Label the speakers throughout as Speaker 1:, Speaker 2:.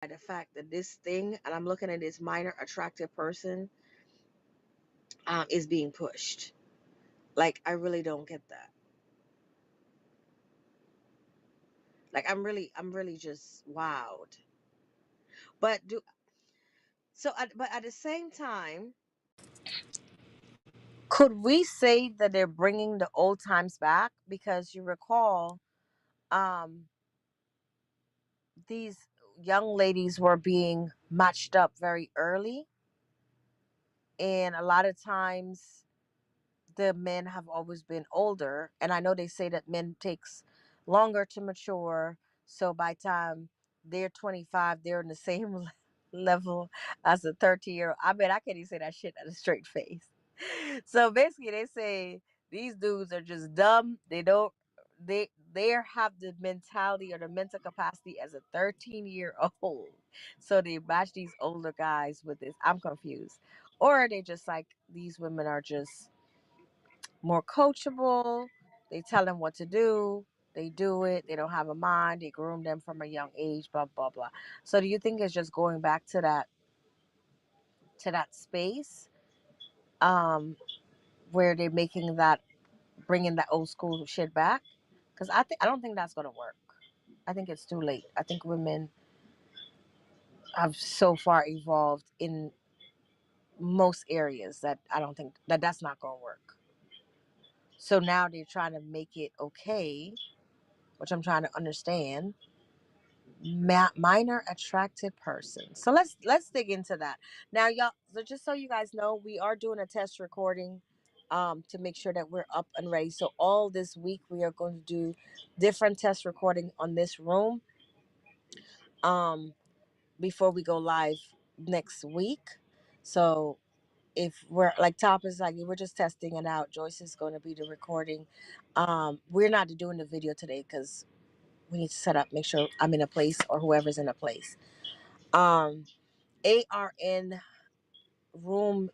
Speaker 1: the fact that this thing, and I'm looking at this minor attractive person, is being pushed. Like, I really don't get that. Like, I'm really just wowed. But do so. But at the same time, could we say that they're bringing the old times back? Because you recall, um, these young ladies were being matched up very early, and a lot of times the men have always been older, and I know they say that men takes longer to mature, so by time they're 25 they're in the same level as a 30-year-old. I mean, I can't even say that shit at a straight face. So basically they say these dudes are just dumb. They don't, they have the mentality or the mental capacity as a 13-year old. So they match these older guys with this. I'm confused. Or they just like, these women are just more coachable. They tell them what to do. They do it. They don't have a mind. They groom them from a young age. Blah blah blah. So do you think it's just going back to that space, um, where they're making that, bringing that old school shit back? Because I don't think that's gonna work. I think it's too late. I think women have so far evolved in most areas that I don't think that that's not gonna work. So now they're trying to make it okay, which I'm trying to understand. Minor attracted person. So let's dig into that now, y'all. So just so you guys know, we are doing a test recording, to make sure that we're up and ready. So all this week we are going to do different test recording on this room, um before we go live next week. So if we're like, top is like, we're just testing it out. Joyce is going to be the recording. We're not doing the video today because we need to set up, make sure I'm in a place or whoever's in a place. um ARN room,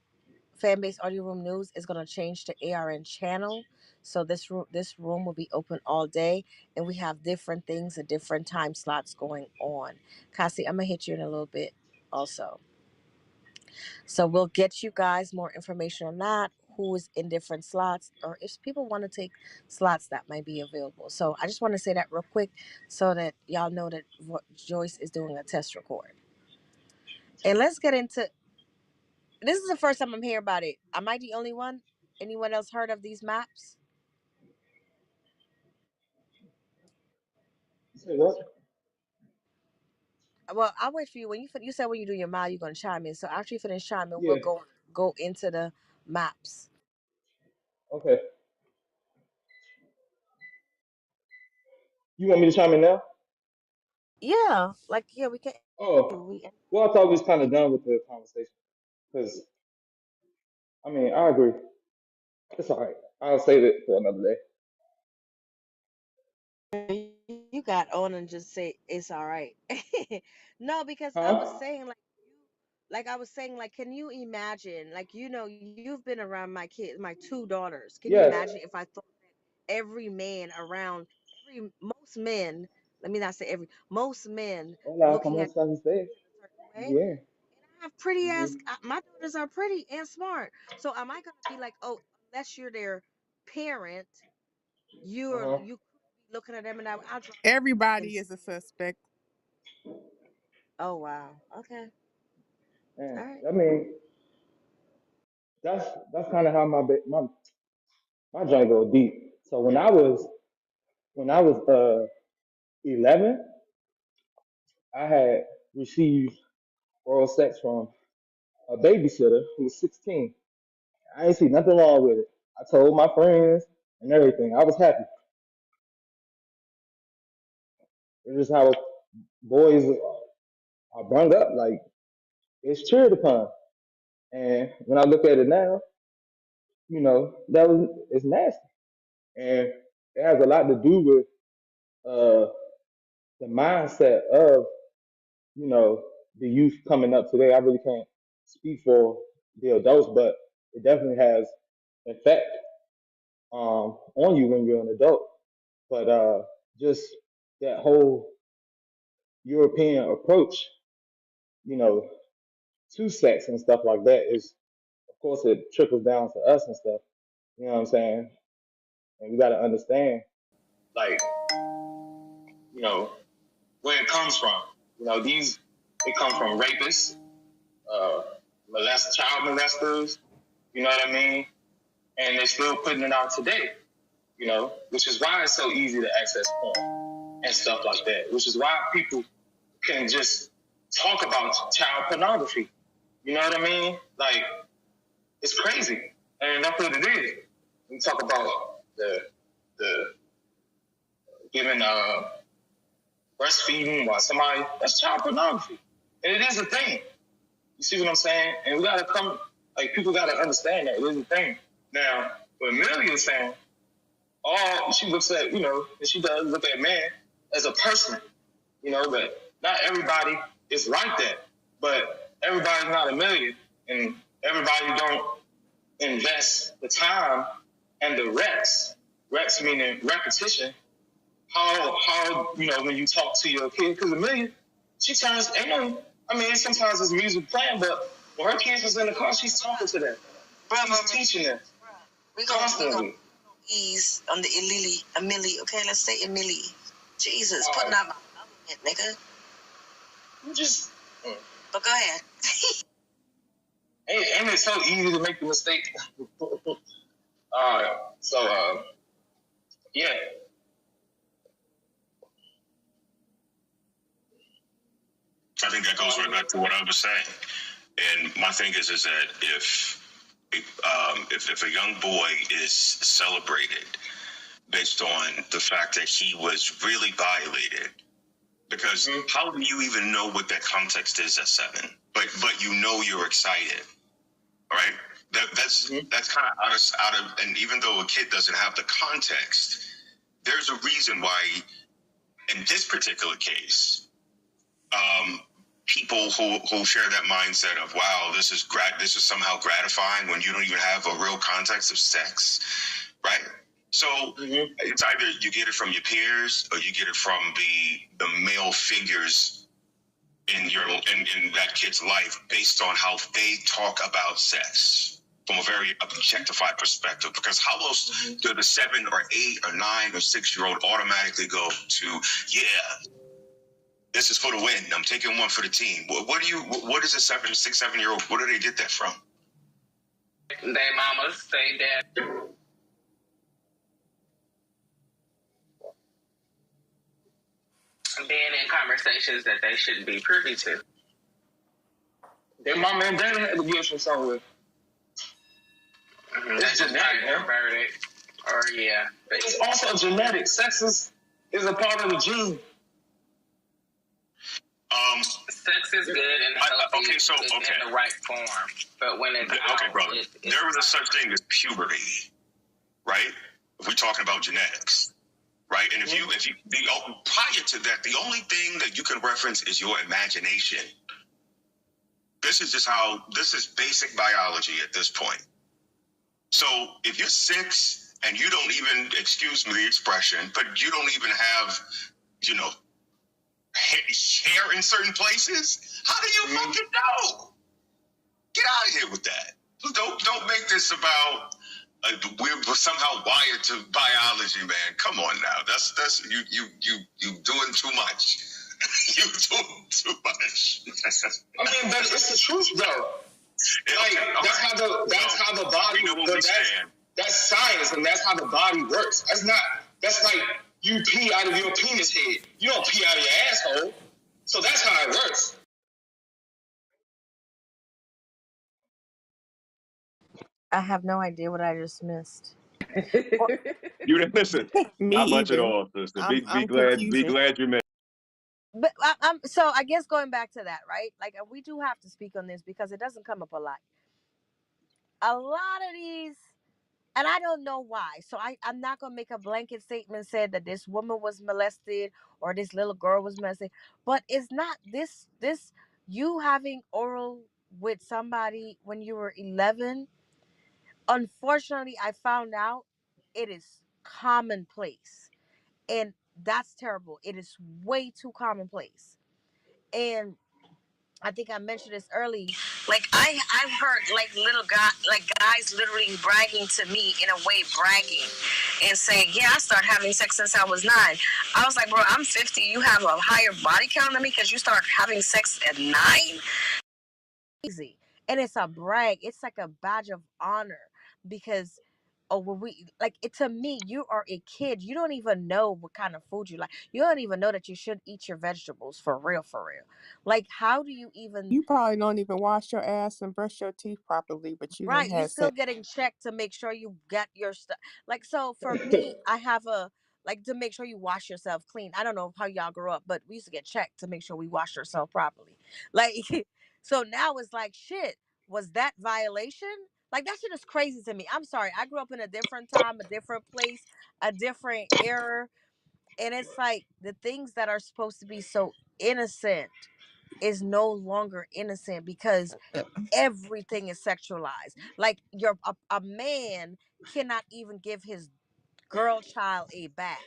Speaker 1: fan base audio room news, is going to change to ARN channel. So this room will be open all day, and we have different things at different time slots going on. Cassie, I'm gonna hit you in a little bit also. So we'll get you guys more information on that, who is in different slots, or if people want to take slots that might be available. So I just want to say that real quick so that y'all know that Joyce is doing a test record. And let's get into, this is the first time I'm hearing about it. Am I the only one? Anyone else heard of these maps?
Speaker 2: You say what?
Speaker 1: Well, I'll wait for you. When you said when you do your mile, you're gonna chime in. So after you finish chiming, we'll
Speaker 2: Yeah.
Speaker 1: go into the maps.
Speaker 2: Okay. You want me to chime in now?
Speaker 1: Yeah, like, yeah, we can.
Speaker 2: Oh,
Speaker 1: We
Speaker 2: well, I thought we was kind of done with the conversation because I mean I agree. It's all right. I'll save it for another day.
Speaker 1: you got on and just say it's all right. No, because I was
Speaker 2: Huh?
Speaker 1: saying like, I was saying, like, can you imagine, like, you've been around my kids, my two daughters. Can you
Speaker 2: Yes.
Speaker 1: imagine if I thought that every man around, most men, let me not say every, most men
Speaker 2: Hola,
Speaker 1: looking
Speaker 2: ¿cómo
Speaker 1: at
Speaker 2: estás usted?
Speaker 1: me in a certain way?
Speaker 2: Bien.
Speaker 1: I have pretty ass,
Speaker 2: Mhm.
Speaker 1: my daughters are pretty and smart. So am I gonna be like, oh, unless you're their parent,
Speaker 2: Uh huh.
Speaker 1: you could be looking at them, and I'll draw the line and
Speaker 3: Everybody
Speaker 1: say,
Speaker 3: is a suspect.
Speaker 1: oh wow, okay,
Speaker 2: And
Speaker 1: all right.
Speaker 2: I mean that's kind of how my joint go deep. So when I was 11, I had received oral sex from a babysitter who was 16. I ain't see nothing wrong with it. I told my friends and everything. I was happy. It's just how boys are brought up. Like it's cheered upon. And when I look at it now, it's nasty. And it has a lot to do with uh, the mindset of you know the youth coming up today. I really can't speak for the adults, but it definitely has effect on you when you're an adult. But just that whole European approach. you know, to sex and stuff like that is, of course, it trickles down to us and stuff. You know what I'm saying? And we got to understand, like, you know, where it comes from. You know, it come from rapists, uh, child molesters. You know what I mean? And they're still putting it out today. You know, which is why it's so easy to access porn and stuff like that. Which is why people can just talk about child pornography. You know what I mean? Like, it's crazy, and that's what it is. We talk about the giving breastfeeding while somebody, that's child pornography, and it is a thing. You see what I'm saying? And we gotta people gotta understand that it is a thing. Now, what Amelia is saying, she looks at, and she does look at man as a person, but not everybody is like that. But everybody's not Amelia, and everybody don't invest the time and the reps meaning repetition. How when you talk to your kid, because Amelia, she turns, sometimes it's music playing, but when her kids was in the car, she's talking to them. She's teaching them constantly.
Speaker 3: Ease on the Amelie, okay? Let's say Amelie. Jesus, putting out my government, nigga.
Speaker 2: You just.
Speaker 3: But go ahead.
Speaker 2: And it's so easy to make the mistake. Yeah.
Speaker 4: I think that goes right back to what I was saying. And my thing is that if a young boy is celebrated based on the fact that he was really violated, because how do you even know what that context is at 7? But you're excited, right? That's kind of out of, and even though a kid doesn't have the context, there's a reason why in this particular case, people who share that mindset of, wow, this is somehow gratifying when you don't even have a real context of sex, right? So it's either you get it from your peers or you get it from the male figures in that kid's life based on how they talk about sex from a very objectified perspective. Because how else do the 7 or 8 or 9 or 6-year-old automatically go to, yeah, this is for the win, I'm taking one for the team? What is a 6, 7-year-old? Where do they get that from?
Speaker 5: Their mamas say that being in conversations that they shouldn't be privy to.
Speaker 2: Their mama and daddy had to get from somewhere.
Speaker 5: It's genetic, verdict. Or
Speaker 2: but it's also genetic. Sex is a part of the gene.
Speaker 5: Sex is good and healthy in the right form, but when it's
Speaker 4: brother, there was a such thing as puberty, right? If we're talking about genetics, right? And if you prior to that, the only thing that you can reference is your imagination. This is basic biology at this point. So if you're 6 and you don't even, excuse me the expression, but you don't even have, hair in certain places, how do you fucking know? Get out of here with that. Don't make this about we're somehow wired to biology, man. Come on now. That's you doing too much. You doing too much.
Speaker 2: But it's the truth though. That's how the body works. That's science, and that's how the body works. That's like you pee out of your penis head. You don't pee out of your asshole. So that's how it works.
Speaker 1: I have no idea what I just missed.
Speaker 4: You didn't listen. Not much at all, sister. Be glad you missed.
Speaker 1: But so I guess going back to that, right? Like we do have to speak on this because it doesn't come up a lot. A lot of these, and I don't know why. So I'm not gonna make a blanket statement said that this woman was molested or this little girl was molested, but it's not this you having oral with somebody when you were 11. Unfortunately, I found out it is commonplace, and that's terrible. It is way too commonplace, and I think I mentioned this early.
Speaker 3: Like I've heard like guys literally bragging to me in a way, bragging and saying, "Yeah, I started having sex since I was 9." I was like, "Bro, I'm 50. You have a higher body count than me because you start having sex at 9."
Speaker 1: Easy, and it's a brag. It's like a badge of honor because when we like it, to me, you are a kid. You don't even know what kind of food you like. You don't even know that you should eat your vegetables for real, for real. Like, how do you even?
Speaker 6: You probably don't even wash your ass and brush your teeth properly, but you didn't
Speaker 1: Right, you
Speaker 6: have
Speaker 1: still
Speaker 6: sex.
Speaker 1: getting checked to make sure you get your stuff. Like, so for me, I have a like to make sure you wash yourself clean. I don't know how y'all grew up, but we used to get checked to make sure we washed ourselves properly. Like, so now it's like, shit, was that violation? Like, that shit is crazy to me. I'm sorry, I grew up in a different time, a different place, a different era, and it's like the things that are supposed to be so innocent is no longer innocent because everything is sexualized. Like a man cannot even give his girl child a bath.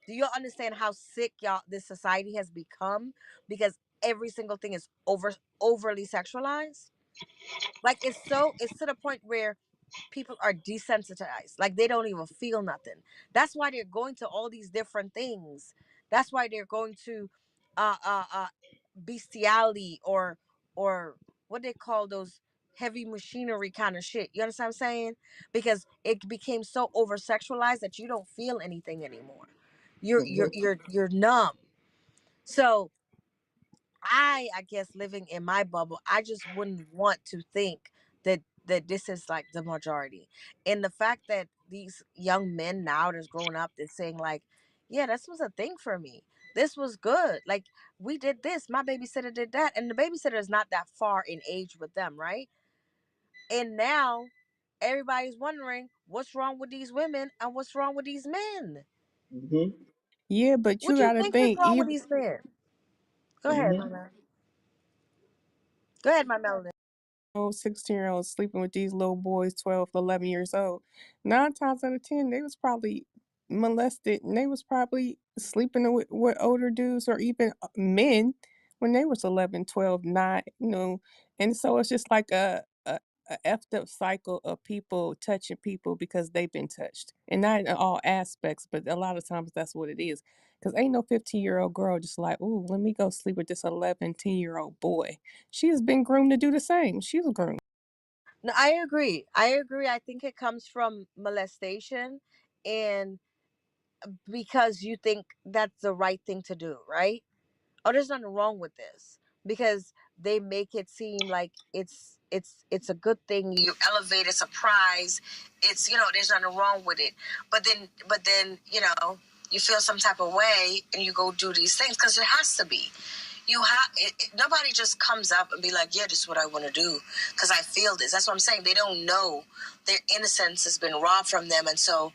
Speaker 1: Do you understand how sick y'all this society has become? Because every single thing is overly sexualized. Like it's to the point where people are desensitized. Like they don't even feel nothing. That's why they're going to all these different things. That's why they're going to uh uh uh bestiality or what they call those heavy machinery kind of shit. You understand what I'm saying? Because it became so over sexualized that you don't feel anything anymore. You're numb. So I guess living in my bubble, I just wouldn't want to think that this is like the majority. And the fact that these young men now that's growing up, they're saying like, yeah, this was a thing for me. This was good. Like we did this. My babysitter did that. And the babysitter is not that far in age with them, right? And now everybody's wondering what's wrong with these women and what's wrong with these men.
Speaker 2: Mm-hmm.
Speaker 6: Yeah, but you
Speaker 1: What you
Speaker 6: gotta
Speaker 1: think is
Speaker 6: think,
Speaker 1: wrong with
Speaker 6: even
Speaker 1: these men? Go ahead,
Speaker 2: Mm-hmm.
Speaker 1: my man. Go ahead, my melody.
Speaker 6: 16-year-olds sleeping with these little boys 12, 11 years old, 9 times out of 10 they was probably molested, and they was probably sleeping with older dudes or even men when they was 11, 12, 9, and so it's just like a effed up cycle of people touching people because they've been touched, and not in all aspects, but a lot of times that's what it is. Because ain't no 15-year-old girl just like, ooh, let me go sleep with this 11, 10-year-old boy. She has been groomed to do the same. She was groomed.
Speaker 1: No, I agree. I agree. I think it comes from molestation and because you think that's the right thing to do, right? Oh, there's nothing wrong with this because they make it seem like it's a good thing.
Speaker 3: You elevate a surprise. It's there's nothing wrong with it. But then you feel some type of way and you go do these things because it has to be. Nobody just comes up and be like, yeah, this is what I want to do because I feel this. That's what I'm saying. They don't know. Their innocence has been robbed from them, and so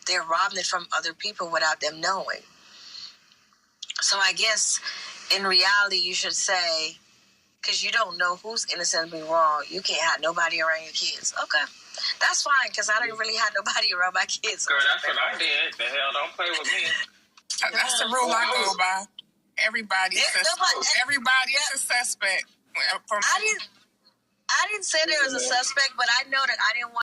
Speaker 3: they're robbing it from other people without them knowing. So I guess in reality you should say, because you don't know who's innocent and wrong, you can't have nobody around your kids. Okay, that's fine because I didn't really have nobody around my kids.
Speaker 5: Girl, that's what I did. The hell, don't play with me.
Speaker 7: That's the rule I go by. Everybody is a suspect.
Speaker 3: I didn't say there was a suspect, but I know that I didn't want